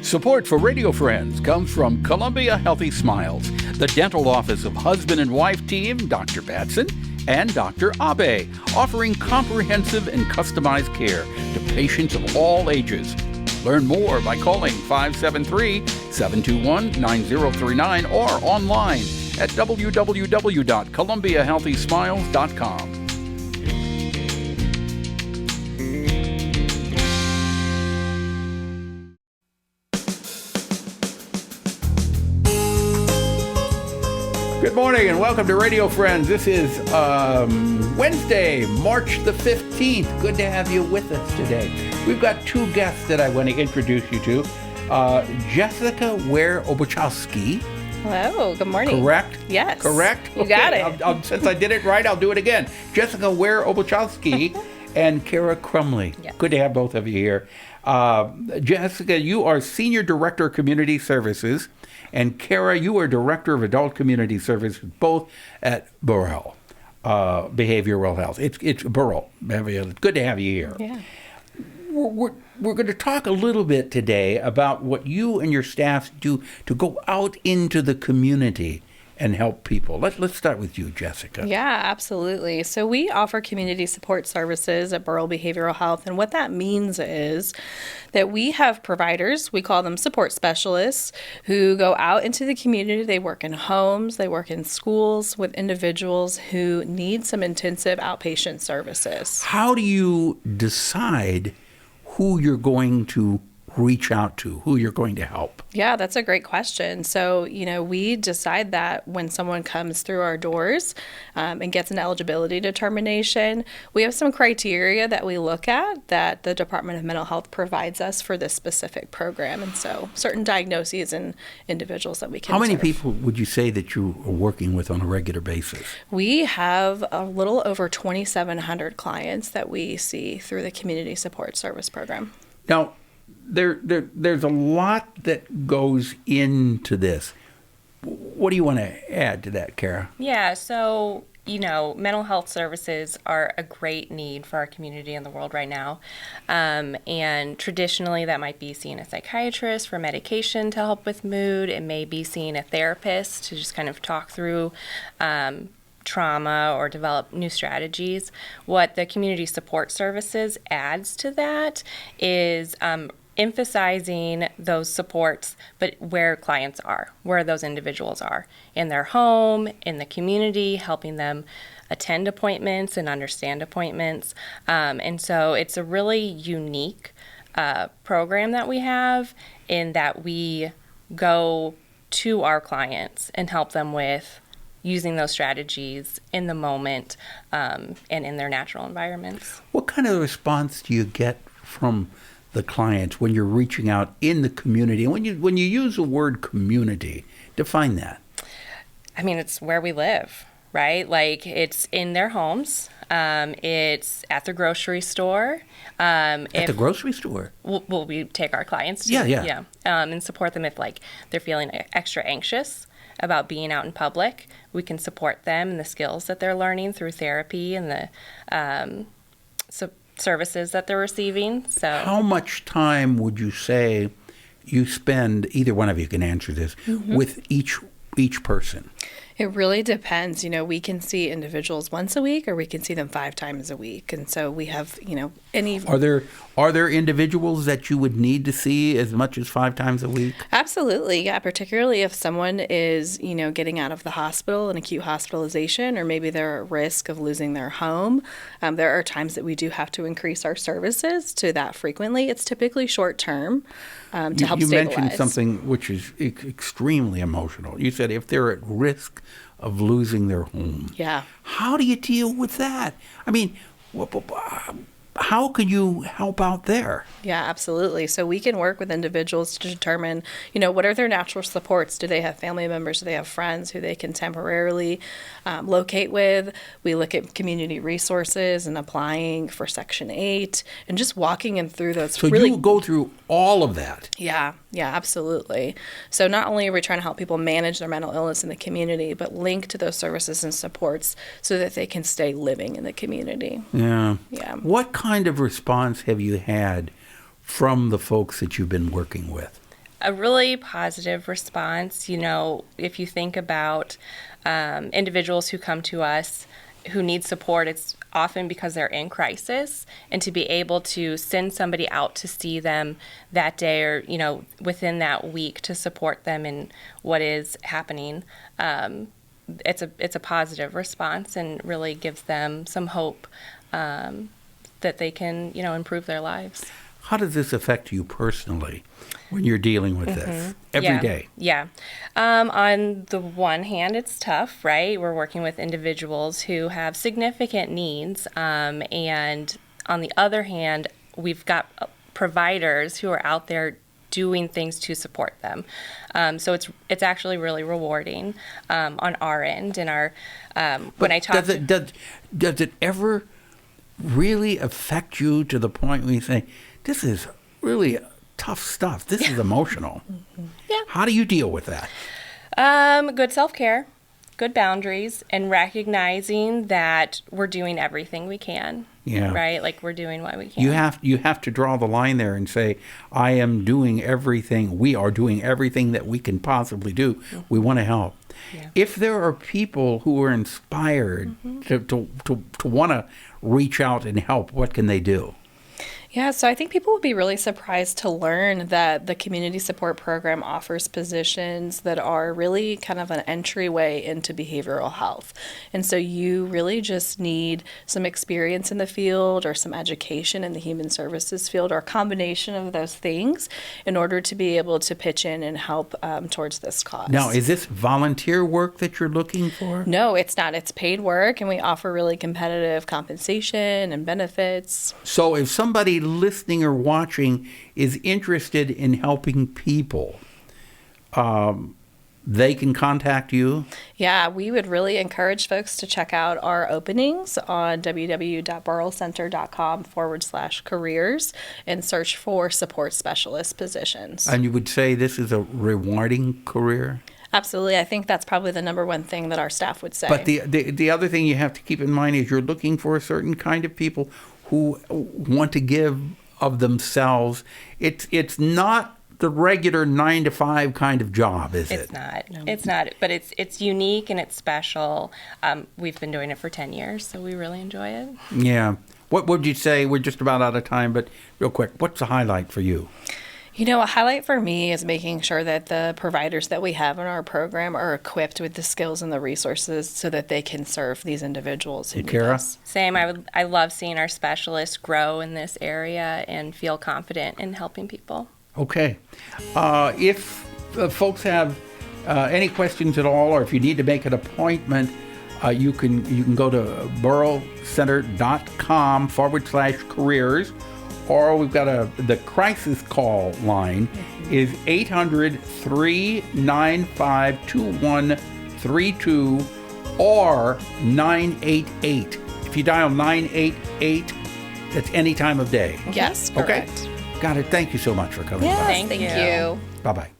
Support for Radio Friends comes from Columbia Healthy Smiles, the dental office of husband and wife team Dr. Batson and Dr. Abe, offering comprehensive and customized care to patients of all ages. Learn more by calling 573-721-9039 or online at www.columbiahealthysmiles.com. Good morning and welcome to Radio Friends. This is Wednesday, March the 15th. Good to have you with us today. We've got two guests that I want to introduce you to. Jessica Obuchowski. Hello, good morning. Correct? Yes. Correct? You got it. Since I did it right, I'll do it again. Jessica Obuchowski and Cara Crumley. Yeah. Good to have both of you here. Jessica, you are Senior Director of Community Services, and Cara, you are Director of Adult Community Services, both at Burrell Behavioral Health. It's Burrell. Good to have you here. Yeah. We're going to talk a little bit today about what you and your staff do to go out into the community and help people. Let's start with you, Jessica. Yeah, absolutely. So we offer community support services at Burrell Behavioral Health, and what that means is that we have providers, we call them support specialists, who go out into the community. They work in homes, they work in schools with individuals who need some intensive outpatient services. How do you decide who you're going to reach out to, who you're going to help? Yeah, that's a great question. So, we decide that when someone comes through our doors and gets an eligibility determination, we have some criteria that we look at that the Department of Mental Health provides us for this specific program. And so certain diagnoses and individuals that we can How many serve. people would you say that you are working with on a regular basis? We have a little over 2,700 clients that we see through the Community Support Service Program. Now, there's a lot that goes into this. What do you want to add to that, Cara? Yeah, so, mental health services are a great need for our community in the world right now. And traditionally, that might be seeing a psychiatrist for medication to help with mood. It may be seeing a therapist to just kind of talk through trauma or develop new strategies. What the community support services adds to that is emphasizing those supports, but where clients are, where those individuals are, in their home, in the community, helping them attend appointments and understand appointments. And so it's a really unique program that we have in that we go to our clients and help them with using those strategies in the moment and in their natural environments. What kind of response do you get from the clients when you're reaching out in the community? And when you use the word community, define that. I mean, it's where we live, right? Like, it's in their homes. It's at the grocery store. At the grocery store? Well, we take our clients to. Yeah. And support them if, they're feeling extra anxious about being out in public. We can support them in the skills that they're learning through therapy and the services that they're receiving. So, how much time would you say you spend, either one of you can answer this, with each person? It really depends. We can see individuals once a week or we can see them 5 times a week. And so we have, any... Are there individuals that you would need to see as much as 5 times a week? Absolutely. Yeah. Particularly if someone is, getting out of the hospital, an acute hospitalization, or maybe they're at risk of losing their home. There are times that we do have to increase our services to that frequently. It's typically short term to help stabilize. You mentioned something which is extremely emotional. You said if they're at risk of losing their home. Yeah. How do you deal with that? I mean, how can you help out there? Yeah, absolutely. So we can work with individuals to determine, what are their natural supports? Do they have family members? Do they have friends who they can temporarily locate with? We look at community resources and applying for Section 8 and just walking them through those. So you go through all of that? Yeah, absolutely. So not only are we trying to help people manage their mental illness in the community, but link to those services and supports so that they can stay living in the community. Yeah. What kind of response have you had from the folks that you've been working with? a really positive response. You know, if you think about individuals who come to us who need support, it's often because they're in crisis, and to be able to send somebody out to see them that day or, you know, within that week to support them in what is happening, it's a positive response and really gives them some hope that they can, you know, improve their lives. How does this affect you personally when you're dealing with this every day? Yeah. On the one hand, it's tough, right? We're working with individuals who have significant needs. And on the other hand, we've got providers who are out there doing things to support them. So it's actually really rewarding on our end. And our when I talk, does it ever really affect you to the point where you say, this is really tough stuff. This is emotional. Yeah. How do you deal with that? Good self-care, good boundaries, and recognizing that we're doing everything we can. Yeah. Right? Like, we're doing what we can. You have to draw the line there and say, I am doing everything. We are doing everything that we can possibly do. We want to help. Yeah. If there are people who are inspired to want to reach out and help, what can they do? Yeah, so I think people will be really surprised to learn that the community support program offers positions that are really kind of an entryway into behavioral health. And so you really just need some experience in the field or some education in the human services field or a combination of those things in order to be able to pitch in and help towards this cause. Now, is this volunteer work that you're looking for? No, it's not. It's paid work, and we offer really competitive compensation and benefits. So if somebody listening or watching is interested in helping people, they can contact you? Yeah, we would really encourage folks to check out our openings on www.burrellcenter.com/careers and search for support specialist positions. And you would say this is a rewarding career? Absolutely. I think that's probably the number one thing that our staff would say. But the other thing you have to keep in mind is you're looking for a certain kind of people who want to give of themselves. It's not the regular 9-to-5 kind of job, is it? It's not. No. It's not. But it's unique and it's special. We've been doing it for 10 years, so we really enjoy it. Yeah. What would you say? We're just about out of time, but real quick, what's the highlight for you? You know, a highlight for me is making sure that the providers that we have in our program are equipped with the skills and the resources so that they can serve these individuals who need us. Same. I love seeing our specialists grow in this area and feel confident in helping people. Okay. If folks have any questions at all, or if you need to make an appointment, you can go to burrellcenter.com/careers. Or we've got the crisis call line is 800-395-2132 or 988. If you dial 988, that's any time of day. Yes, correct. Okay. Got it. Thank you so much for coming by. Yes, thank you. Bye-bye.